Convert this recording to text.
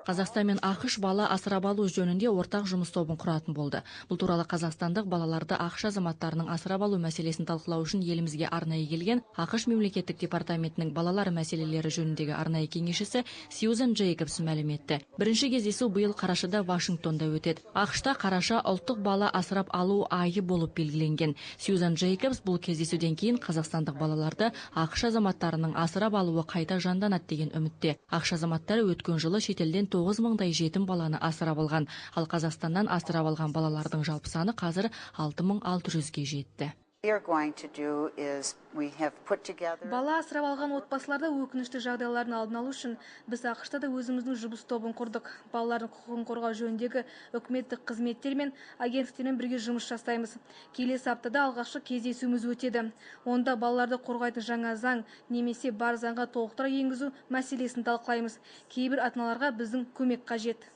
Қазақстан мен ақш бала асырап алу жөнінде ортақ жұмыс тобын құратын болды. Бұл туралы қазақстандық балаларды ақш азаматтарының асырап алу мәселесін талқылау үшін елімізге арнайы келген ақш мемлекеттік департаментінің балалар мәселелері жөніндегі арнайы кеңесшісі Сьюзан Джейкобс мәлім етті. Бірінші кездесу биыл қарашада Вашингтонда өтеді. ақш-та қараша ұлттық бала асырап алу айы болып белгіленген. Сьюзан Джейкобс бұл кездесуден кейін қазақстандық балаларды ақш азаматтарының асырап алуы қайта жанданады деген үмітте. ақш азаматтары өткен жылы шетелден 9 мыңдай жетім баланы асырап алған, ал Қазақстаннан асырап алған балалардың жалпы саны қазір 6600-ге жетті. Бала асырап алған отбасыларда өкінішті жағдайлардың алдын алу үшін біз ақшта да өзіміздің жұмыс тобын құрдық. Балалардың құқығын қорғау жөніндегі үкіметтік қызметтер мен агенттіктермен бірге жұмыс жасаймыз. Келесі аптада алғашқы кездесуіміз өтеді. Онда балаларды қорғайтын жаңа заң немесе бар заңға толықтыру енгізу мәселесін талқылаймыз. Кейбір ата-аналарға біздің көмек қажет.